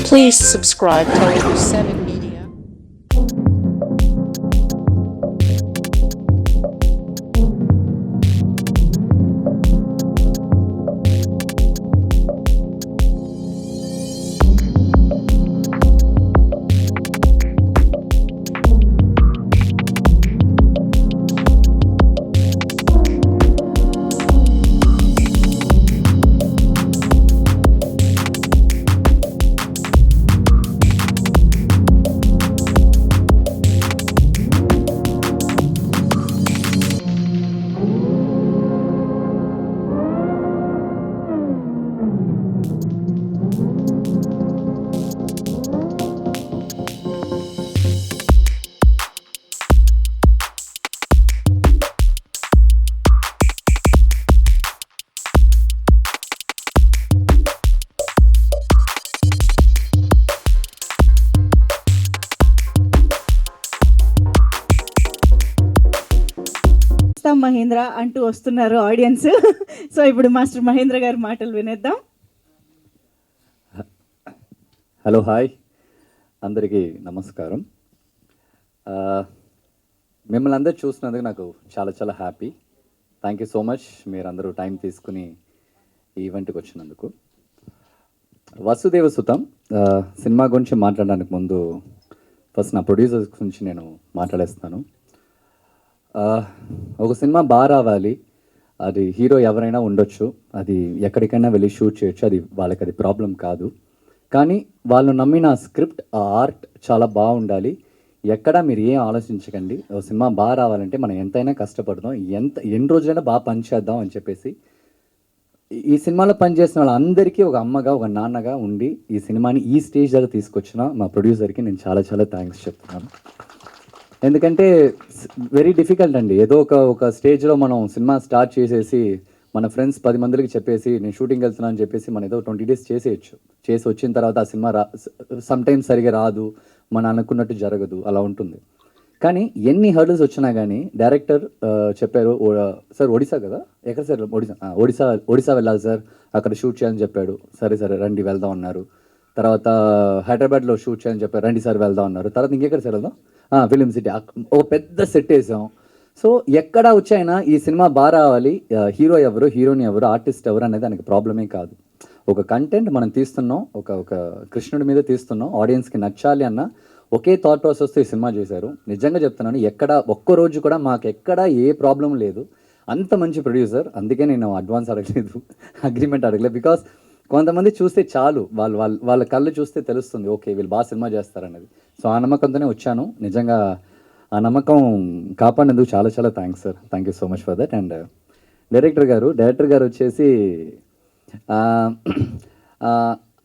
Please subscribe to 7 Media. Mahindra అంటూ వస్తున్నారు audience. So ఇప్పుడు మాస్టర్ మహేంద్ర గారి మాటలు వినేద్దాం. హలో, హాయ్, అందరికీ నమస్కారం. మిమ్మల్ని అందరూ చూసినందుకు నాకు చాలా చాలా happy. Thank you so much, మీరందరూ టైం తీసుకుని ఈ ఈవెంట్కి వచ్చినందుకు. వసుదేవ సుతం సినిమా గురించి మాట్లాడడానికి ముందు ఫస్ట్ నా ప్రొడ్యూసర్స్ గురించి నేను మాట్లాడేస్తాను. ఒక సినిమా బాగా రావాలి, అది హీరో ఎవరైనా ఉండొచ్చు, అది ఎక్కడికైనా వెళ్ళి షూట్ చేయొచ్చు, అది వాళ్ళకి అది ప్రాబ్లం కాదు. కానీ వాళ్ళు నమ్మిన స్క్రిప్ట్, ఆ ఆర్ట్ చాలా బాగుండాలి. ఎక్కడ మీరు ఏం ఆలోచించకండి. ఒక సినిమా బాగా రావాలంటే మనం ఎంతైనా కష్టపడదాం, ఎన్ని రోజులైనా బాగా పనిచేద్దాం అని చెప్పేసి ఈ సినిమాలో పనిచేసిన వాళ్ళందరికీ ఒక అమ్మగా, ఒక నాన్నగా ఉండి ఈ సినిమాని ఈ స్టేజ్ దగ్గర తీసుకొచ్చిన మా ప్రొడ్యూసర్కి నేను చాలా చాలా థ్యాంక్స్ చెప్తున్నాను. ఎందుకంటే వెరీ డిఫికల్ట్ అండి. ఏదో ఒక స్టేజ్లో మనం సినిమా స్టార్ట్ చేసేసి మన ఫ్రెండ్స్ 10 మందికి చెప్పేసి నేను షూటింగ్ వెళ్తున్నాను అని చెప్పేసి మనం ఏదో 20 days చేసేయచ్చు. చేసి వచ్చిన తర్వాత ఆ సినిమా సమ్టైమ్స్ సరిగా రాదు, మనం అనుకున్నట్టు జరగదు, అలా ఉంటుంది. కానీ ఎన్ని హర్డల్స్ వచ్చినా కానీ డైరెక్టర్ చెప్పారు, సార్ ఒడిశా కదా, ఎక్కడ సార్, ఒడిశా వెళ్ళాలి సార్, అక్కడ షూట్ చేయాలని చెప్పాడు. సరే రండి వెళ్దాం అన్నారు. తర్వాత హైదరాబాద్లో షూట్ చేయాలని చెప్పారు, రండి సార్ వెళ్దాం అన్నారు. తర్వాత ఇంకెక్కడ సార్ వెళ్దాం, ఫిలిం సిటీ, ఓ పెద్ద సెట్ వేసాం. సో ఎక్కడ వచ్చైనా ఈ సినిమా బాగా రావాలి, హీరో ఎవరు, హీరోయిన్ ఎవరు, ఆర్టిస్ట్ ఎవరు అనేది దానికి ప్రాబ్లమే కాదు. ఒక కంటెంట్ మనం తీస్తున్నాం, ఒక కృష్ణుడి మీద తీస్తున్నాం, ఆడియన్స్కి నచ్చాలి అన్న ఒకే థాట్ ప్రాసెస్తో ఈ సినిమా చేశారు. నిజంగా చెప్తున్నాను, ఒక్కరోజు కూడా మాకు ఎక్కడ ఏ ప్రాబ్లం లేదు. అంత మంచి ప్రొడ్యూసర్. అందుకే నేను అడ్వాన్స్ అడగలేదు, అగ్రిమెంట్ అడగలేదు. బికాస్ కొంతమంది చూస్తే చాలు, వాళ్ళ కళ్ళు చూస్తే తెలుస్తుంది, ఓకే వీళ్ళు బాగా సినిమా చేస్తారనేది. సో ఆ నమ్మకంతోనే వచ్చాను. నిజంగా ఆ నమ్మకం కాపాడినందుకు చాలా చాలా thanks sir. Thank you so much for that. And director గారు వచ్చేసి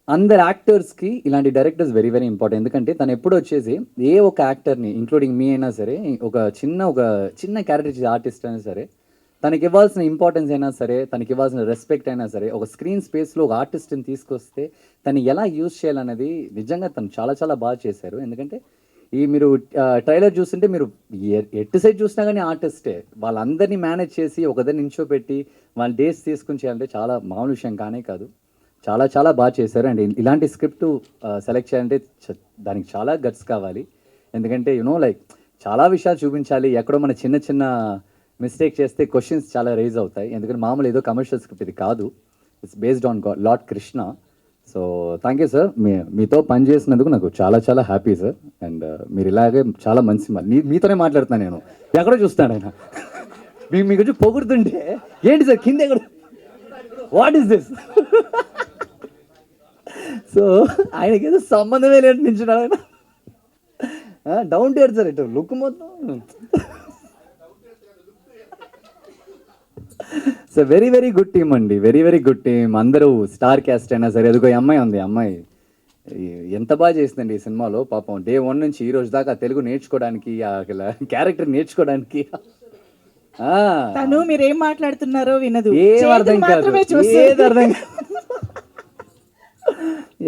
అందరు యాక్టర్స్కి ఇలాంటి డైరెక్టర్స్ వెరీ వెరీ ఇంపార్టెంట్. ఎందుకంటే తను ఎప్పుడు వచ్చేసి ఏ ఒక యాక్టర్ని, ఇంక్లూడింగ్ మీ అయినా సరే, ఒక చిన్న క్యారెక్టర్ ఆర్టిస్ట్ అయినా సరే, తనకి ఇవ్వాల్సిన ఇంపార్టెన్స్ అయినా సరే, తనకి ఇవ్వాల్సిన రెస్పెక్ట్ అయినా సరే, ఒక స్క్రీన్ స్పేస్లో ఒక ఆర్టిస్ట్ని తీసుకొస్తే తను ఎలా యూజ్ చేయాలనేది నిజంగా తను చాలా చాలా బాగా చేశారు. ఎందుకంటే మీరు ట్రైలర్ చూస్తుంటే మీరు ఎటు సైడ్ చూసినా కానీ ఆర్టిస్టే. వాళ్ళందరినీ మేనేజ్ చేసి ఒకదాన్ని నించోపెట్టి వాళ్ళ డేస్ తీసుకుని చేయాలంటే చాలా మామూలు విషయం కానే కాదు. చాలా చాలా బాగా చేశారు. అండ్ ఇలాంటి స్క్రిప్ట్ సెలెక్ట్ చేయాలంటే దానికి చాలా గట్స్ కావాలి. ఎందుకంటే లైక్ చాలా విషయాలు చూపించాలి. ఎక్కడో మన చిన్న మిస్టేక్ చేస్తే క్వశ్చన్స్ చాలా రైజ్ అవుతాయి. ఎందుకంటే మామూలు ఏదో కమర్షియల్ స్క్రిప్ట్ ఇది కాదు, it's based on lord Krishna. So thank you sir, మీతో పనిచేసినందుకు నాకు చాలా చాలా హ్యాపీ సార్. అండ్ మీరు ఇలాగే చాలా మంచి మీతోనే మాట్లాడుతున్నాను నేను, ఎక్కడో చూస్తాను ఆయన మీ గురించి పొగుడుతుంటే ఏంటి సార్ కింద ఎక్కడ, వాట్ ఈస్ దిస్. సో ఆయనకి ఏదో సంబంధమే లేని నించున్నాడు ఆయన. డౌన్ టు ఎర్త్ సార్, ఇటు లుక్ మొత్తం. So very very good team అండి, వెరీ వెరీ గుడ్ టీమ్. అందరూ స్టార్ క్యాస్ట్ అయినా సరే. అదిగో అమ్మాయి ఉంది, అమ్మాయి ఎంత బాగా చేసిందండి ఈ సినిమాలో. పాపం డే 1 నుంచి ఈ రోజు దాకా తెలుగు నేర్చుకోవడానికి, క్యారెక్టర్ నేర్చుకోవడానికి. తను మీరేం మాట్లాడుతున్నారో వినదు, ఏం అర్థం కాదు, ఏది అర్థం కాదు.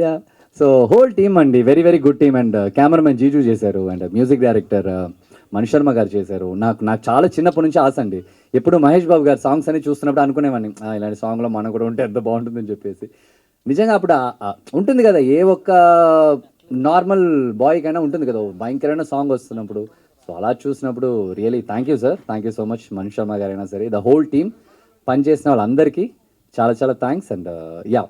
యా, సో హోల్ టీమ్ అండి, very very good team. And cameraman Jiju చేశారు, and music director Mani Sharma garu చేశారు. నాకు చాలా చిన్నప్పటి నుంచి ఆశ అండి. ఎప్పుడు మహేష్ బాబు గారు సాంగ్స్ అని చూస్తున్నప్పుడు అనుకునేవాడిని, ఇలాంటి సాంగ్లో మనం కూడా ఉంటే ఎంత బాగుంటుందని చెప్పేసి. నిజంగా అప్పుడు ఉంటుంది కదా, ఏ ఒక్క నార్మల్ బాయ్కైనా ఉంటుంది కదా భయంకరమైన సాంగ్ వస్తున్నప్పుడు. సో అలా చూసినప్పుడు really thank you sir, thank you so much. Manish Sharma గారైనా సరే, ద హోల్ టీమ్ పనిచేసిన వాళ్ళందరికీ చాలా చాలా thanks. And yeah,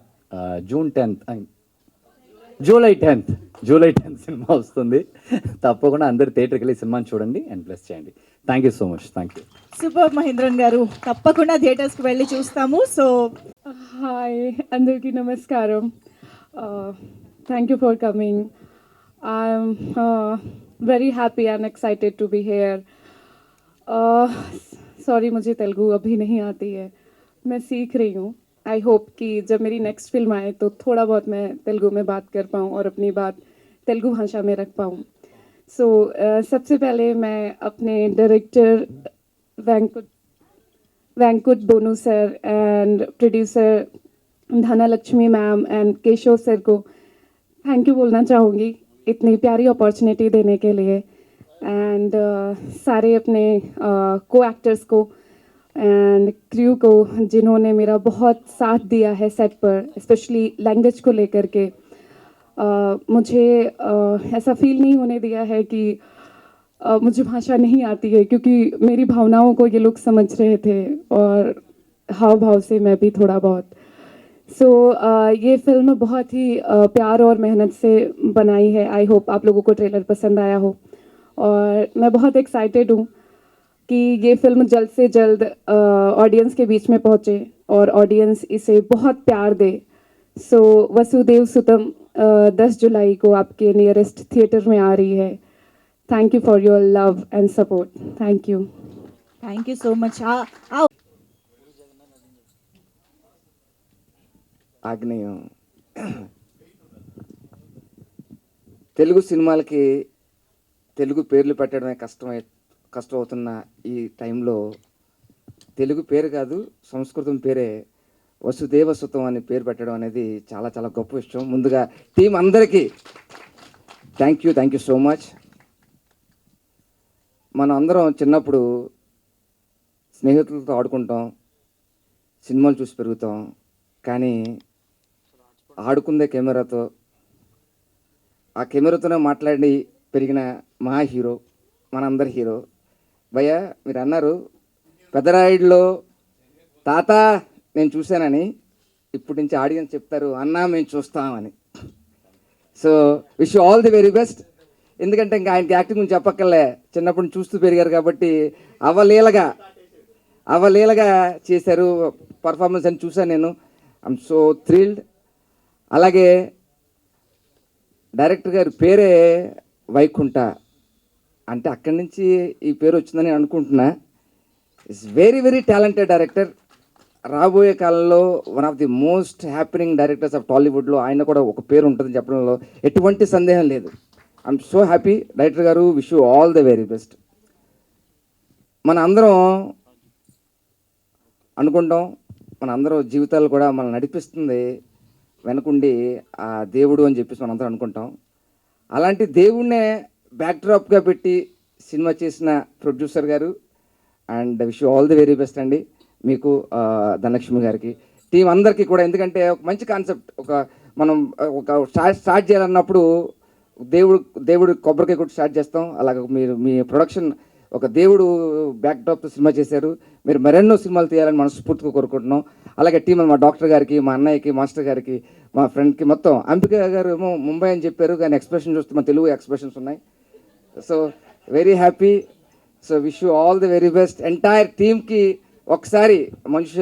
July 10th cinema వస్తుంది. తప్పకుండా అందరు థియేటర్కి వెళ్ళి సినిమాని చూడండి అండ్ ప్లస్ చేయండి. Thank you so much, thank you. Super Mahendran garu, తప్పకుండా థియేటర్స్కి వెళ్ళి చూస్తాము. సో హాయ్, అందరికీ నమస్కారం. Thank you for coming. I'm very happy and excited to be here. Sorry, मुझे तेलुगु अभी नहीं आती है, मैं सीख रही हूँ. आई होप कि जब मेरी नेक्स्ट फिल्म आए तो थोड़ा बहुत मैं तेलुगु में बात कर पाऊँ और अपनी बात तेलुगु भाषा में रख पाऊँ. सो सबसे पहले मैं अपने director Venkat Bonu sir and producer Dhanalakshmi ma'am and Keshav sir को थैंक यू बोलना चाहूँगी इतनी प्यारी अपॉर्चुनिटी देने के लिए. एंड सारे अपने को एक्टर्स को एंड क्रू को जिन्होंने मेरा बहुत साथ दिया है सेट पर, स्पेशली लैंग्वेज को लेकर के. मुझे ऐसा फील नहीं होने दिया है कि मुझे भाषा नहीं आती है, क्योंकि मेरी भावनाओं को ये लोग समझ रहे थे और हाव भाव से मैं भी थोड़ा बहुत. सो ये फिल्म बहुत ही प्यार और मेहनत से बनाई है. आई होप आप लोगों को ट्रेलर पसंद आया हो और मैं बहुत एक्साइटेड हूँ कि ये फिल्म जल्द से जल्द ऑडियंस के बीच में पहुँचे और ऑडियंस इसे बहुत प्यार दे. सो वसुदेव सुतम 10 जुलाई को आपके नियरेस्ट थिएटर में आ रही है. Thank you for your love and support. Thank you. Thank you so much. ఆగ్నేయం తెలుగు సినిమాలకి తెలుగు పేర్లు పెట్టడమే కష్టం అవుతున్న ఈ టైంలో తెలుగు పేరు కాదు, సంస్కృతం పేరే వసుదేవ సుతం అని పేరు పెట్టడం అనేది చాలా చాలా గొప్ప విషయం. ముందుగా టీం అందరికీ థ్యాంక్ యూ సో మచ్. మనం అందరం చిన్నప్పుడు స్నేహితులతో ఆడుకుంటాం, సినిమాలు చూసి పెరుగుతాం. కానీ ఆడుకుందే కెమెరాతో, ఆ కెమెరాతోనే మాట్లాడి పెరిగిన మా హీరో, మనందరి హీరో. భయ్య మీరు అన్నారు పెద్దరాయుడులో తాత నేను చూశానని, ఇప్పటి నుంచి ఆడియన్స్ చెప్తారు అన్నా మేము చూస్తామని. So wish all the very best. ఎందుకంటే ఇంకా ఆయనకి యాక్టింగ్ గురించి చెప్పక్కర్లే, చిన్నప్పటి నుంచి చూస్తూ పెరిగారు కాబట్టి అవలీలగా చేశారు పర్ఫార్మెన్స్ అని చూశాను నేను. I'm so thrilled. అలాగే డైరెక్టర్ గారి పేరే వైకుంఠ అంటే అక్కడి నుంచి ఈ పేరు వచ్చిందని అనుకుంటున్నా. It's very very talented director. రాబోయే కాలంలో one of the most happening directors of టాలీవుడ్లో ఆయన కూడా ఒక పేరు ఉంటుందని చెప్పడంలో ఎటువంటి సందేహం లేదు. I'm so happy. డైరెక్టర్ గారు, wish you all the very best. మన అందరం అనుకుంటాం, మన అందరం జీవితాలు కూడా మనం నడిపిస్తుంది వెనకుండి ఆ దేవుడు అని చెప్పేసి మనం అందరం అనుకుంటాం. అలాంటి దేవుడినే బ్యాక్డ్రాప్గా పెట్టి సినిమా చేసిన ప్రొడ్యూసర్ గారు, and wish you all the very best అండి. మీకు ధనలక్ష్మి గారికి, టీం అందరికీ కూడా. ఎందుకంటే ఒక మంచి కాన్సెప్ట్, మనం స్టార్ట్ చేయాలన్నప్పుడు దేవుడు కొబ్బరికాయ కొట్టి స్టార్ట్ చేస్తాం. అలాగే మీరు మీ ప్రొడక్షన్ ఒక దేవుడు బ్యాక్డ్రాప్తో సినిమా చేశారు. మీరు మరెన్నో సినిమాలు తీయాలని మనస్ఫూర్తిగా కోరుకుంటున్నాం. అలాగే టీం మా డాక్టర్ గారికి, మా అన్నయ్యకి, మాస్టర్ గారికి, మా ఫ్రెండ్కి, మొత్తం అంబిక గారు ఏమో ముంబై అని చెప్పారు, కానీ ఎక్స్ప్రెషన్ చూస్తే మా తెలుగు ఎక్స్ప్రెషన్స్ ఉన్నాయి. So very happy. So wish you all the very best. Entire టీమ్కి ఒకసారి మంజుష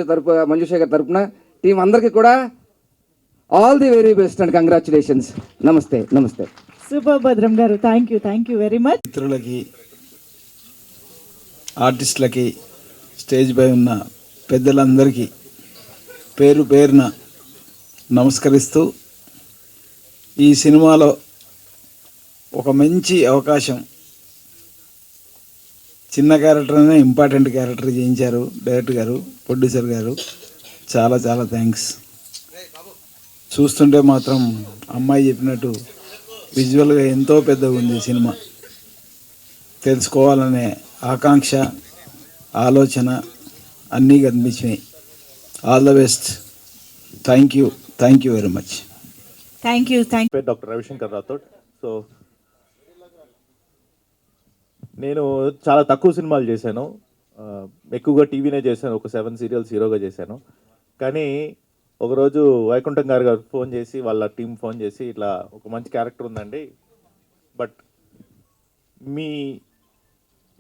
గారి తరపున టీం అందరికీ కూడా all the very best and congratulations. నమస్తే. సూపర్ భద్రం గారు, థ్యాంక్ యూ వెరీ మచ్. మిత్రులకి, ఆర్టిస్టులకి, స్టేజ్ పై ఉన్న పెద్దలందరికీ పేరు పేరున నమస్కరిస్తూ, ఈ సినిమాలో ఒక మంచి అవకాశం, చిన్న క్యారెక్టర్ అనే ఇంపార్టెంట్ క్యారెక్టర్ చేయించారు డైరెక్టర్ గారు, ప్రొడ్యూసర్ గారు. చాలా చాలా థ్యాంక్స్. చూస్తుంటే మాత్రం అమ్మాయి చెప్పినట్టు విజువల్గా ఎంతో పెద్దగా ఉంది సినిమా. తెలుసుకోవాలనే ఆకాంక్ష, ఆలోచన అన్నీ కనిపించినాయి. All the best. Thank you. Thank you very much. Thank you. పేరు డాక్టర్ రవిశంకర్ రాథోడ్. సో నేను చాలా తక్కువ సినిమాలు చేశాను, ఎక్కువగా టీవీనే చేశాను, ఒక 7 సీరియల్స్ హీరోగా చేశాను. కానీ ఒకరోజు వైకుంఠం గారు ఫోన్ చేసి, వాళ్ళ టీం ఫోన్ చేసి, ఇట్లా ఒక మంచి క్యారెక్టర్ ఉందండి, బట్ మీ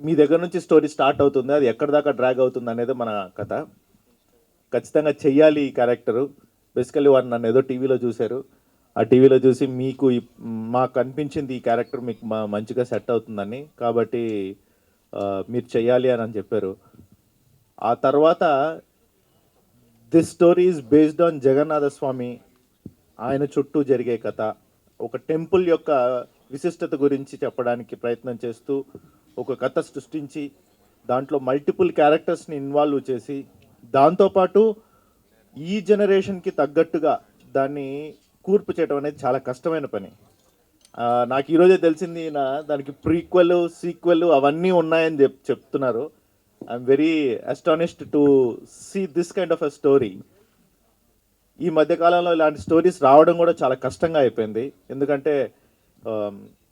మీ దగ్గర నుంచి స్టోరీ స్టార్ట్ అవుతుంది, అది ఎక్కడి దాకా డ్రాగ్ అవుతుంది అనేది మన కథ, ఖచ్చితంగా చెయ్యాలి ఈ క్యారెక్టరు. బేసికల్లీ వారు నన్ను ఏదో టీవీలో చూశారు, ఆ టీవీలో చూసి మీకు మాకు అనిపించింది ఈ క్యారెక్టర్ మీకు మంచిగా సెట్ అవుతుందని, కాబట్టి మీరు చెయ్యాలి అని చెప్పారు. ఆ తర్వాత this story is based on Jagannatha Swamy, ఆయన చుట్టూ జరిగే కథ, ఒక టెంపుల్ యొక్క విశిష్టత గురించి చెప్పడానికి ప్రయత్నం చేస్తూ ఒక కథ సృష్టించి దాంట్లో మల్టిపుల్ క్యారెక్టర్స్ని ఇన్వాల్వ్ చేసి, దాంతోపాటు ఈ జనరేషన్కి తగ్గట్టుగా దాన్ని కూర్పు చేయడం అనేది చాలా కష్టమైన పని. నాకు ఈరోజే తెలిసింది, దానికి ప్రీక్వెల్ సీక్వెల్ అవన్నీ ఉన్నాయని చెప్తున్నారు. I'm very astonished to see this kind of a story. ఈ మధ్యకాలంలో ఇలాంటి స్టోరీస్ రావడం కూడా చాలా కష్టంగా అయిపోయింది, ఎందుకంటే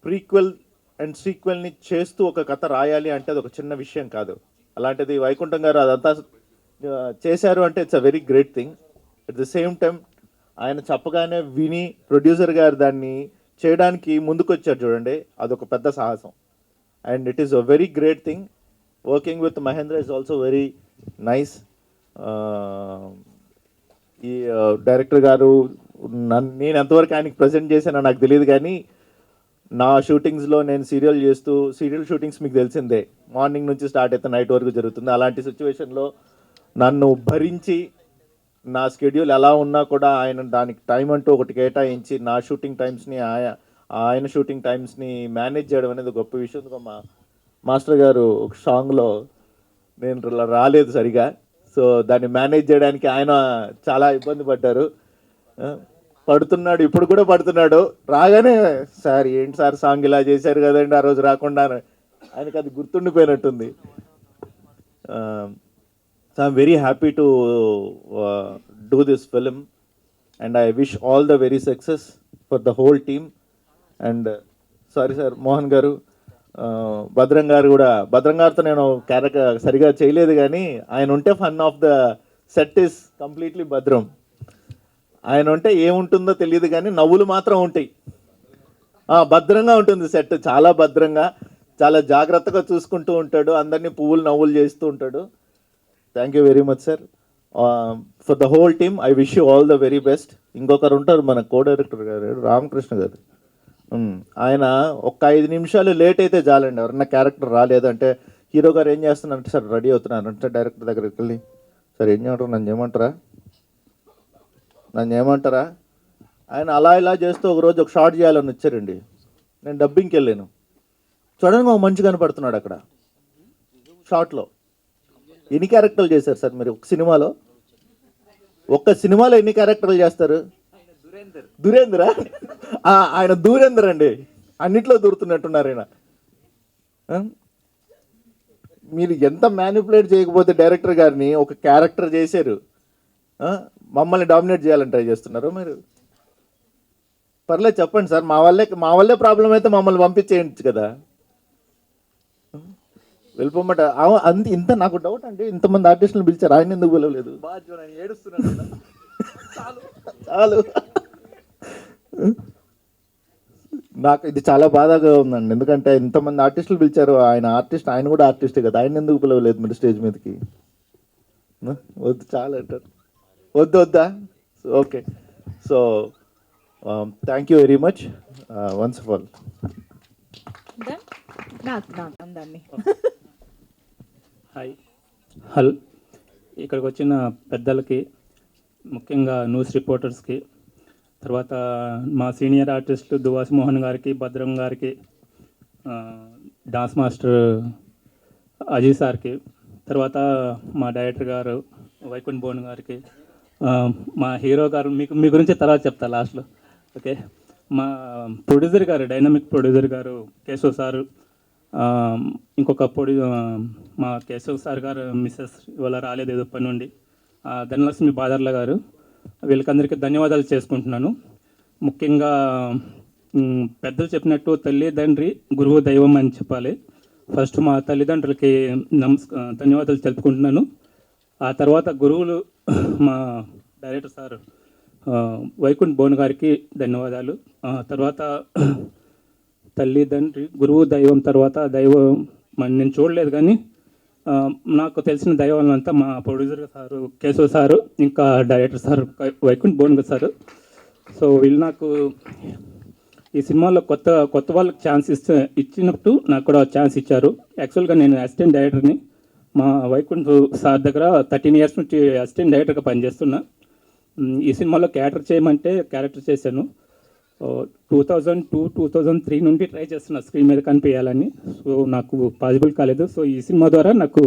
ప్రీక్వెల్ అండ్ సీక్వెల్ని చేస్తూ ఒక కథ రాయాలి అంటే అది ఒక చిన్న విషయం కాదు. అలాంటిది వైకుంఠం గారు అదంతా చేశారు అంటే it's a very great thing. At the same time ఆయన చెప్పగానే విని ప్రొడ్యూసర్ గారు దాన్ని చేయడానికి ముందుకొచ్చారు చూడండి, అదొక పెద్ద సాహసం. And it is a very great thing. Working with Mahendra is also very nice. ఈ డైరెక్టర్ గారు నేను ఎంతవరకు ఆయనకి ప్రజెంట్ చేశానో నాకు తెలియదు, కానీ నా షూటింగ్స్లో నేను సీరియల్ షూటింగ్స్ మీకు తెలిసిందే, మార్నింగ్ నుంచి స్టార్ట్ అయితే నైట్ వరకు జరుగుతుంది. అలాంటి సిచ్యువేషన్లో నన్ను భరించి నా స్కెడ్యూల్ ఎలా ఉన్నా కూడా ఆయన దానికి టైం అంటూ ఒకటి కేటాయించి నా షూటింగ్ టైమ్స్ని ఆయన షూటింగ్ టైమ్స్ని మేనేజ్ చేయడం అనేది గొప్ప విషయం. మా మాస్టర్ గారు ఒక సాంగ్లో నేను రాలేదు సరిగా, సో దాన్ని మేనేజ్ చేయడానికి ఆయన చాలా ఇబ్బంది పడ్డారు. పడుతున్నాడు, ఇప్పుడు కూడా పడుతున్నాడు. రాగానే సార్ ఏంటి సార్ సాంగ్ ఇలా చేశారు కదండి ఆ రోజు రాకుండా, ఆయనకు అది గుర్తుండిపోయినట్టుంది. So I'm very happy to do this film and I wish all the very success for the whole team. And sorry sir Mohan garu, Bhadram గారితో నేను క్యారెక్టర్ సరిగా చేయలేదు, కానీ ఆయన ఉంటే fun of the set is completely భద్రం. ఆయన ఉంటే ఏముంటుందో తెలియదు కానీ నవ్వులు మాత్రం ఉంటాయి. భద్రంగా ఉంటుంది సెట్, చాలా భద్రంగా, చాలా జాగ్రత్తగా చూసుకుంటూ ఉంటాడు, అందరినీ పువ్వులు నవ్వులు చేస్తూ ఉంటాడు. Thank you very much sir. For the whole team I wish you all the very best. ఇంకొకరు ఉంటారు మన కో డైరెక్టర్ గారు రామకృష్ణ గారు, ఆయన ఒక్క 5 నిమిషాలు లేట్ అయితే చాలండి, ఎవరన్నా క్యారెక్టర్ రాలేదు అంటే హీరో గారు ఏం చేస్తున్నారంటే సార్ రెడీ అవుతున్నారు అంటే డైరెక్టర్ దగ్గరికి వెళ్ళి సార్ ఏం చేయమంటారు, నన్ను ఏమంటారా ఆయన అలా ఇలా చేస్తూ ఒకరోజు ఒక షార్ట్ చేయాలని వచ్చారండి. నేను డబ్బింగ్కి వెళ్ళాను, సడన్గా ఒక మనిషి కనపడుతున్నాడు అక్కడ షార్ట్లో. ఎన్ని క్యారెక్టర్లు చేశారు సార్ మీరు ఒక సినిమాలో? ఒక్క సినిమాలో ఎన్ని క్యారెక్టర్లు చేస్తారు? దురేంద్ర, ఆయన దూరేందర్ అండి, అన్నిట్లో దూరుతున్నట్టున్నారు ఆయన. మీరు ఎంత మ్యానిపులేట్ చేయకపోతే డైరెక్టర్ గారిని ఒక క్యారెక్టర్ చేశారు, మమ్మల్ని డామినేట్ చేయాలని ట్రై చేస్తున్నారు మీరు. పర్లేదు చెప్పండి సార్, మా వల్లే ప్రాబ్లం అయితే మమ్మల్ని పంపించేయచ్చు కదా, వెళ్ళిపోమంట. ఇంత నాకు డౌట్ అండి, ఇంతమంది ఆర్టిస్టులు పిలిచారు, ఆయన ఎందుకు పిలవలేదు? ఏడుస్తున్నాను చాలు. నాకు ఇది చాలా బాధగా ఉందండి, ఎందుకంటే ఇంతమంది ఆర్టిస్టులు పిలిచారు, ఆయన కూడా ఆర్టిస్టే కదా, ఆయన ఎందుకు పిలవలేదు మీరు స్టేజ్ మీదకి? వద్దు చాలా అంటారు, వద్దా? Okay, so thank you very much once of all. Hello, ఇక్కడికి వచ్చిన పెద్దలకి, ముఖ్యంగా న్యూస్ రిపోర్టర్స్కి, తర్వాత మా సీనియర్ ఆర్టిస్టులు దువాసి మోహన్ గారికి, భద్రం గారికి, డాన్స్ మాస్టర్ అజయ్ సార్కి, తర్వాత మా డైరెక్టర్ గారు వైకుంఠ్ భవన్ గారికి, మా హీరో గారు మీ గురించి తర్వాత చెప్తా లాస్ట్లో. ఓకే, మా ప్రొడ్యూసర్ గారు, డైనమిక్ ప్రొడ్యూసర్ గారు కేశవ్ సారు, ఇంకొక మా కేశవ్ సార్ గారు మిస్సెస్ ఇవాళ రాలేదు ఏదో పని నుండి, ధనలక్ష్మి బాదర్ల గారు, వీళ్ళకందరికీ ధన్యవాదాలు చేసుకుంటున్నాను. ముఖ్యంగా పెద్దలు చెప్పినట్టు తల్లిదండ్రి గురువు దైవం అని చెప్పాలి. ఫస్ట్ మా తల్లిదండ్రులకి ధన్యవాదాలు తెలుపుకుంటున్నాను. ఆ తర్వాత గురువులు మా డైరెక్టర్ సార్ వైకుంఠ్ భోన్ గారికి ధన్యవాదాలు. తర్వాత తల్లిదండ్రి గురువు దైవం తర్వాత దైవం నేను చూడలేదు, కానీ నాకు తెలిసిన దైవాలంతా మా ప్రొడ్యూసర్ సారు కేశవ్ సారు, ఇంకా director sir Vaikunth భోన్ sir. So వీళ్ళు నాకు ఈ సినిమాలో కొత్త వాళ్ళకి ఛాన్స్ ఇచ్చినట్టు నాకు కూడా ఛాన్స్ ఇచ్చారు. యాక్చువల్గా నేను అసిస్టెంట్ డైరెక్టర్ని. మా వైకుంఠ్ సార్ దగ్గర 13 years నుంచి అసిస్టెంట్ డైరెక్టర్గా పనిచేస్తున్నా. ఈ సినిమాలో క్యారెక్టర్ చేశాను. 2002-2003 నుండి ట్రై చేస్తున్నా స్క్రీన్ మీద కనిపించాలని. సో నాకు పాసిబుల్ కాలేదు. సో ఈ సినిమా ద్వారా నాకు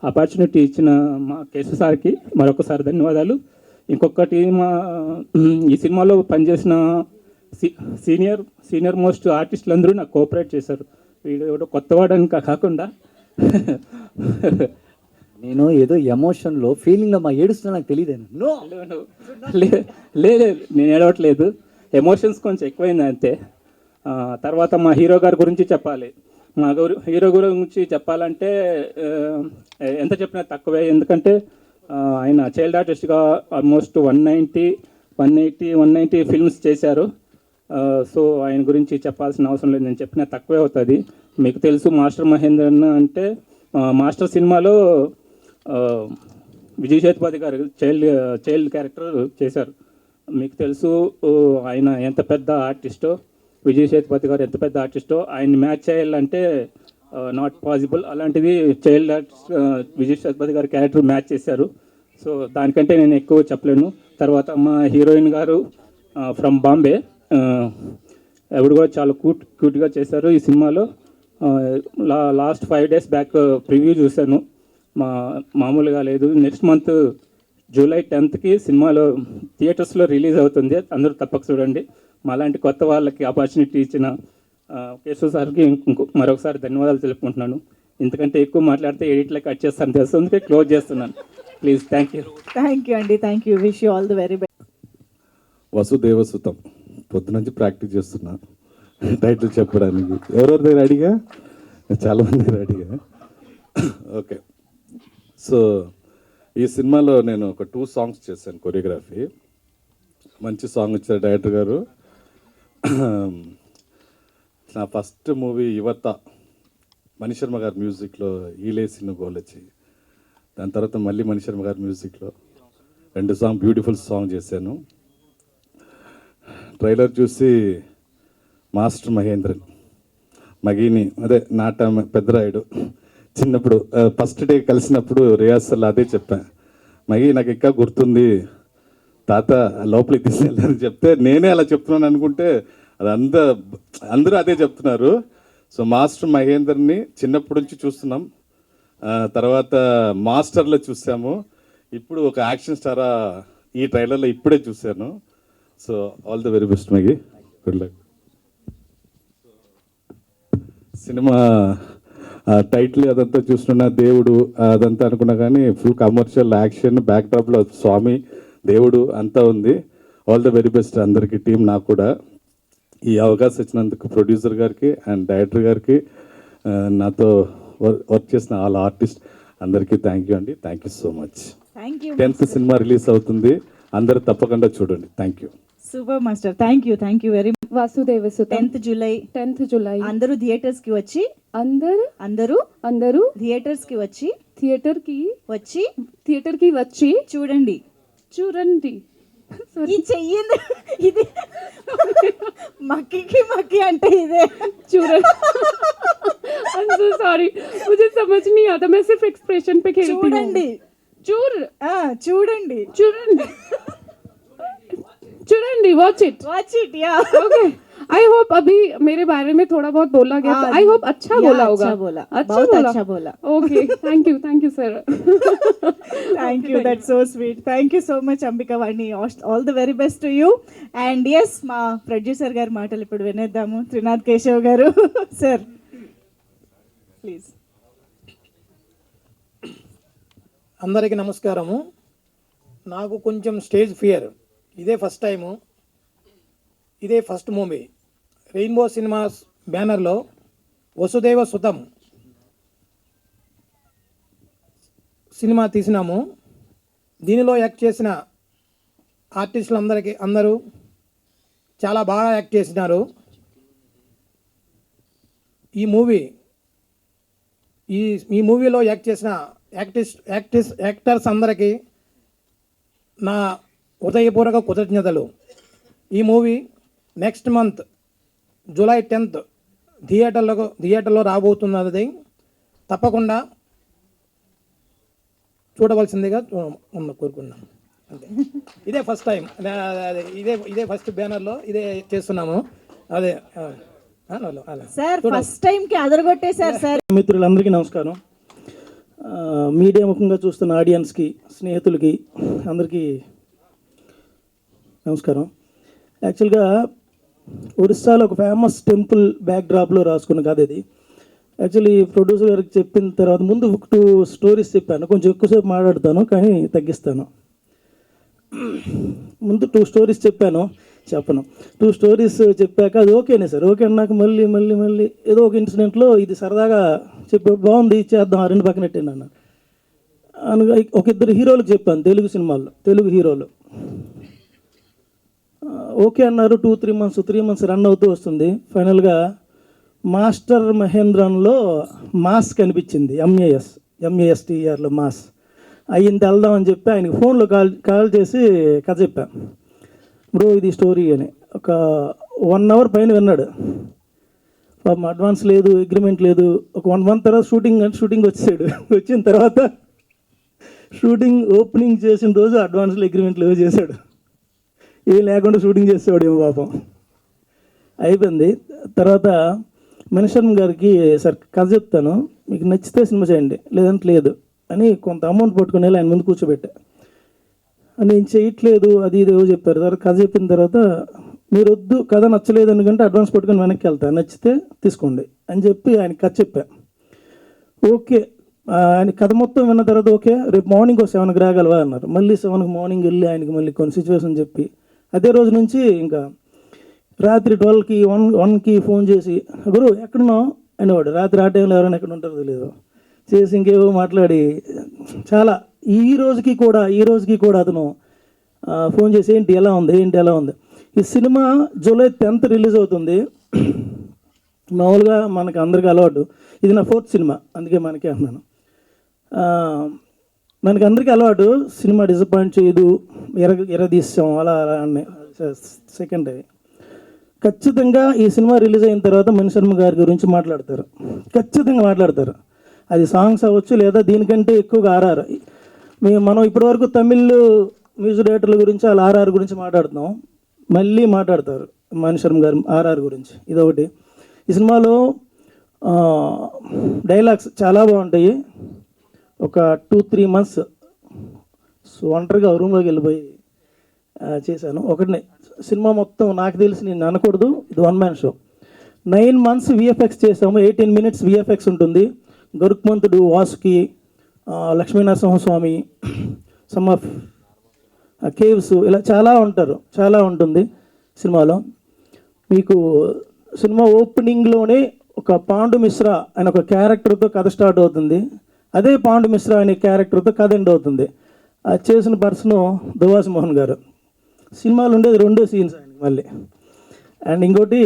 ఆపర్చునిటీ ఇచ్చిన మా కేశవ్ సార్కి మరొకసారి ధన్యవాదాలు. ఇంకొకటి ఈ సినిమాలో పనిచేసిన సీనియర్ మోస్ట్ ఆర్టిస్టులు అందరూ నాకు కోఆపరేట్ చేశారు. వీడు ఎవడో కొత్తవాడని కాకుండా నేను ఏదో ఎమోషన్లో ఫీలింగ్లో ఏడుస్తున్నా నాకు తెలియదేను. లేదు, నేను ఏడవట్లేదు. ఎమోషన్స్ కొంచెం ఎక్కువైంది అంతే. తర్వాత మా హీరో గారి గురించి చెప్పాలి. హీరో గురించి చెప్పాలంటే ఎంత చెప్పినా తక్కువే. ఎందుకంటే ఆయన చైల్డ్ ఆర్టిస్ట్గా ఆల్మోస్ట్ 190 ఫిల్మ్స్ చేశారు. సో ఆయన గురించి చెప్పాల్సిన అవసరం లేదు, నేను చెప్పినా తక్కువే అవుతుంది. మీకు తెలుసు మాస్టర్ మహేంద్రన్ అంటే మాస్టర్ సినిమాలో విజయ్ సేతుపతి గారు చైల్డ్ క్యారెక్టర్ చేశారు. మీకు తెలుసు ఆయన ఎంత పెద్ద ఆర్టిస్టో, విజయ్ సేతుపతి గారు ఎంత పెద్ద ఆర్టిస్టో. ఆయన్ని మ్యాచ్ చేయాలంటే నాట్ పాసిబుల్. అలాంటిది చైల్డ్ ఆర్టిస్ట్ విజయ్ సేతుపతి గారు క్యారెక్టర్ మ్యాచ్ చేశారు. సో దానికంటే నేను ఎక్కువ చెప్పలేను. తర్వాత మా హీరోయిన్ గారు ఫ్రమ్ బాంబే, ఆవిడ కూడా చాలా క్యూట్గా చేశారు ఈ సినిమాలో. లాస్ట్ 5 days బ్యాక్ ప్రివ్యూ చూశాను. మామూలుగా లేదు. నెక్స్ట్ మంత్ July 10th సినిమాలో థియేటర్స్లో రిలీజ్ అవుతుంది. అందరూ తప్పక చూడండి. మాలాంటి కొత్త వాళ్ళకి ఆపర్చునిటీ ఇచ్చిన కేశవ్ సార్కి మరొకసారి ధన్యవాదాలు తెలుపుకుంటున్నాను. ఇంతకంటే ఎక్కువ మాట్లాడితే ఎడిట్లో కట్ చేస్తాను తెలుసు, అందుకే క్లోజ్ చేస్తున్నాను. ప్లీజ్, థ్యాంక్ యూ అండి. Thank you. Wish you all the very best. Vasudevasutham పొద్దునుంచి ప్రాక్టీస్ చేస్తున్నా టైటిల్ చెప్పడానికి. ఎవరెవరి దగ్గర రెడీగా? చాలామంది రెడీగా. ఓకే, సో ఈ సినిమాలో నేను ఒక 2 songs చేశాను కొరియోగ్రఫీ. మంచి సాంగ్ ఇచ్చారు డైరెక్టర్ గారు. నా ఫస్ట్ మూవీ యువత మణిశర్మ గారి మ్యూజిక్లో ఈలేసిన గోలచ్చి, దాని తర్వాత మళ్ళీ మణిశర్మ గారి మ్యూజిక్లో 2 songs బ్యూటిఫుల్ సాంగ్ చేశాను. ట్రైలర్ చూసి మాస్టర్ మహేంద్రన్ మగిని అదే నాట పెద్దరాయుడు చిన్నప్పుడు ఫస్ట్ డే కలిసినప్పుడు రిహార్సల్ అదే చెప్పాను. మగి నాకు ఇంకా గుర్తుంది తాత లోపలికి తీసుకెళ్ళని చెప్తే నేనే అలా చెప్తున్నాను అనుకుంటే అది అందరూ అదే చెప్తున్నారు. సో మాస్టర్ మహేందర్ని చిన్నప్పటి నుంచి చూస్తున్నాం, తర్వాత మాస్టర్లో చూసాము, ఇప్పుడు ఒక యాక్షన్ స్టార్ ఈ ట్రైలర్లో ఇప్పుడే చూశాను. So all the very best Magi, good luck. Cinema title అదంతా చూస్తున్నా దేవుడు అదంతా అనుకున్నా, కానీ ఫుల్ కమర్షియల్ యాక్షన్ బ్యాక్డ్రాప్లో స్వామి దేవుడు అంతా ఉంది. ఆల్ ద వెరీ బెస్ట్ అందరికీ, టీం నాకు కూడా. ఈ అవకాశం ఇచ్చినందుకు ప్రొడ్యూసర్ గారికి అండ్ డైరెక్టర్ గారికి, నాతో వర్క్ చేసిన ఆల్ ఆర్టిస్ట్ అందరికీ థ్యాంక్ యూ అండి. Thank you so much. 10th cinema release అవుతుంది, అందరూ తప్పకుండా చూడండి. Thank you. Super master, thank you very much. Vasudevasutham 10th July అందరూ థియేటర్స్ కి వచ్చి అందరూ థియేటర్స్ కి వచ్చి థియేటర్ కి వచ్చి చూడండి. ఈ చెయ్యింది ఇది మక్కి అంటే ఇదే చూడండి. I'm so sorry, मुझे समझ नहीं आता, मैं सिर्फ एक्सप्रेशन पे खेलती हूँ. చూడండి watch it yeah. Okay, I hope अभी मेरे बारे में थोड़ा बहुत बोला गया, तो I hope अच्छा बोला होगा. अच्छा बोला. Okay, thank you sir. Thank you, that's so sweet. Thank you so much Ambika Vani, all the very best to you. And yes, మా ప్రొడ్యూసర్ గారి మాటలు ఇప్పుడు వినేద్దాము. త్రినాథ్ కేశవ్ గారు సార్ ప్లీజ్. అందరికీ నమస్కారము. నాకు కొంచెం స్టేజ్ ఫియర్. ఇదే ఫస్ట్ టైము, ఇదే ఫస్ట్ మూవీ. రెయిన్బో సినిమాస్ బ్యానర్లో వసుదేవ సుతం సినిమా తీసినాము. దీనిలో యాక్ట్ చేసిన ఆర్టిస్టులందరికీ అందరూ చాలా బాగా యాక్ట్ చేసినారు. ఈ మూవీలో యాక్ట్ చేసిన యాక్టర్స్ అందరికీ నా హృదయపూర్వక కృతజ్ఞతలు. ఈ movie next month July 10th థియేటర్లో రాబోతున్నది. తప్పకుండా చూడవలసిందిగా కోరుకున్నాను. అంతే. ఇదే ఫస్ట్ టైం, ఇదే ఫస్ట్ బ్యానర్లో ఇదే చేస్తున్నాము. అదే సార్ ఫస్ట్ టైం కి అదరగొట్టేశారు సార్. మిత్రులందరికీ నమస్కారం. మీడియా ముఖంగా చూస్తున్న ఆడియన్స్కి, స్నేహితులకి అందరికీ నమస్కారం. యాక్చువల్గా ఒరిస్సాలో ఒక ఫేమస్ టెంపుల్ బ్యాక్ డ్రాప్లో రాసుకున్న కథ ఇది. యాక్చువల్లీ ప్రొడ్యూసర్ గారికి చెప్పిన తర్వాత ముందు 2 స్టోరీస్ చెప్పాను. కొంచెం ఎక్కువసేపు మాట్లాడతాను కానీ తగ్గిస్తాను. ముందు 2 స్టోరీస్ చెప్పను. 2 స్టోరీస్ చెప్పాక అది ఓకేనే సార్, ఓకే అన్నాక మళ్ళీ మళ్ళీ మళ్ళీ ఏదో ఒక ఇన్సిడెంట్లో ఇది సరదాగా చెప్పి బాగుంది చేద్దాం, ఆ 2 పక్కన పెట్టాను అనగా ఒక 2 హీరోలకు చెప్పాను, తెలుగు సినిమాల్లో, తెలుగు హీరోలు. ఓకే అన్నారు. 3 మంత్స్ రన్ అవుతూ వస్తుంది. ఫైనల్గా మాస్టర్ మహేంద్రన్లో మాస్ కనిపించింది, MASTERలో మాస్ అయ్యింది, వెళ్దామని చెప్పి ఆయనకి ఫోన్లో కాల్ చేసి కథ చెప్పాను. బ్రో ఇది స్టోరీ అని. ఒక 1 hour పైన విన్నాడు. పాపం అడ్వాన్స్ లేదు, అగ్రిమెంట్ లేదు. ఒక 1 month తర్వాత షూటింగ్ వచ్చాడు. వచ్చిన తర్వాత షూటింగ్ ఓపెనింగ్ చేసిన రోజు అడ్వాన్స్లో అగ్రిమెంట్లు ఏవో చేశాడు. ఏం లేకుండా షూటింగ్ చేసేవాడు ఏమో పాపం. అయిపోయింది. తర్వాత మణిశర్మ గారికి సార్ కథ చెప్తాను, మీకు నచ్చితే సినిమా చేయండి, లేదంటే లేదు అని కొంత అమౌంట్ పట్టుకుని వెళ్ళి ఆయన ముందు కూర్చోబెట్టా. నేను చేయట్లేదు అది ఇది ఏవో చెప్పారు. తర్వాత కథ చెప్పిన తర్వాత మీరు వద్దు, కథ నచ్చలేదు ఎందుకంటే అడ్వాన్స్ పట్టుకొని వెనక్కి వెళ్తా, నచ్చితే తీసుకోండి అని చెప్పి ఆయన కథ చెప్పా. ఓకే, ఆయన కథ మొత్తం విన్న తర్వాత ఓకే రేపు మార్నింగ్ 7కి రాగలవా అన్నారు. మళ్ళీ 7కి మార్నింగ్ వెళ్ళి ఆయనకి మళ్ళీ కొన్ని సిచ్యువేషన్ చెప్పి అదే రోజు నుంచి ఇంకా రాత్రి 12కి 1కి ఫోన్ చేసి గురు ఎక్కడున్నావు అనేవాడు. రాత్రి ఆ టైంలో ఎవరైనా ఎక్కడ ఉంటారో తెలియదు. చేసి ఇంకేవో మాట్లాడి చాలా ఈ రోజుకి కూడా అతను ఫోన్ చేసి ఏంటి ఎలా ఉంది. ఈ సినిమా జూలై 10th రిలీజ్ అవుతుంది. మామూలుగా మనకు అందరికీ అలవాటు, ఇది నా 4th సినిమా, అందుకే మనకే అన్నాను. మనకి అందరికీ అలవాటు సినిమా డిసప్పాయింట్ చేయదు, ఎరదీస్తాం అలా అని. సెకండ్ ఖచ్చితంగా ఈ సినిమా రిలీజ్ అయిన తర్వాత మణిశర్మ గారి గురించి మాట్లాడతారు, ఖచ్చితంగా మాట్లాడతారు. అది సాంగ్స్ అవ్వచ్చు లేదా దీనికంటే ఎక్కువగా RR. మనం ఇప్పటివరకు తమిళ్ మ్యూజిక్ డైరెక్టర్ల గురించి వాళ్ళ RR గురించి మాట్లాడుతున్నాం, మళ్ళీ మాట్లాడతారు మణిశర్మ గారు RR గురించి. ఇదొకటి. ఈ సినిమాలో డైలాగ్స్ చాలా బాగుంటాయి. ఒక 2-3 months ఒంటరిగా రూమ్లోకి వెళ్ళిపోయి చేశాను. ఒకటినే సినిమా మొత్తం నాకు తెలిసి నేను అనకూడదు, ఇది 1-man షో. 9 months VFX చేసాము. 18 minutes VFX ఉంటుంది. గరుక్మంతుడు, Vasuki, Lakshminarasimhaswamy, some of caves, ఇలా చాలా ఉంటుంది సినిమాలో. మీకు సినిమా ఓపెనింగ్లోనే ఒక పాండు మిశ్రా అనే ఒక క్యారెక్టర్తో కథ స్టార్ట్ అవుతుంది. అదే పాండు మిశ్రా అనే క్యారెక్టర్తో కథ ఎండ్ అవుతుంది. అది చేసిన పర్సన్ దువాసి మోహన్ గారు. సినిమాలో ఉండేది 2 scenes ఆయనకి మళ్ళీ. అండ్ ఇంకోటి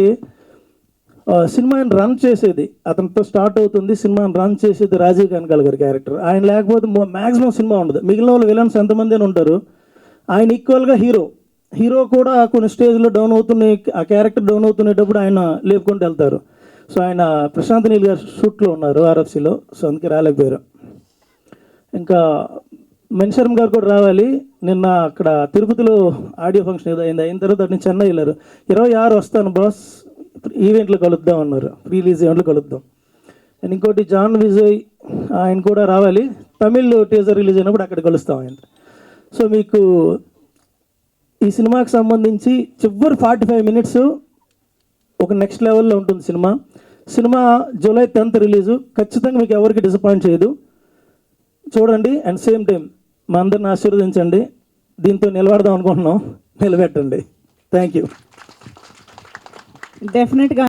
సినిమాని రన్ చేసేది అతనితో స్టార్ట్ అవుతుంది. సినిమాని రన్ చేసేది రాజీవ్ కనకాల గారి క్యారెక్టర్. ఆయన లేకపోతే మ్యాక్సిమం సినిమా ఉండదు. మిగిలిన వాళ్ళు విలన్స్ ఎంతమంది అని ఉంటారు, ఆయన ఈక్వల్గా హీరో కూడా కొన్ని స్టేజ్లో డౌన్ అవుతున్నాయి, ఆ క్యారెక్టర్ డౌన్ అవుతునేటప్పుడు ఆయన లేపుకుంటూ వెళ్తారు. సో ఆయన ప్రశాంత్ నీల్ గారు షూట్లో ఉన్నారు RFCలో, సో అందుకే రాలేకపోయారు. ఇంకా మణిశర్మ గారు కూడా రావాలి. నిన్న అక్కడ తిరుపతిలో ఆడియో ఫంక్షన్ ఏదో అయిన తర్వాత అటు నుంచి చెన్నై వెళ్ళారు. 26 వస్తాను బాస్, ఈవెంట్లో కలుద్దాం అన్నారు, రిలీజ్ ఈవెంట్లో కలుద్దాం. అండ్ ఇంకోటి జాన్ విజయ్, ఆయన కూడా రావాలి. తమిళ్ టీజర్ రిలీజ్ అయినప్పుడు అక్కడ కలుస్తాం ఆయన. సో మీకు ఈ సినిమాకి సంబంధించి చివరి 45 minutes ఒక నెక్స్ట్ లెవెల్లో ఉంటుంది సినిమా జూలై 10th రిలీజు. ఖచ్చితంగా మీకు ఎవరికి డిసప్పాయింట్ చేయదు, చూడండి. అండ్ సేమ్ టైం మా అందరిని ఆశీర్వదించండి. దీంతో నిలబడదాం అనుకుంటున్నాం. నిలబెట్టండి. Thank you. డెఫినెట్గా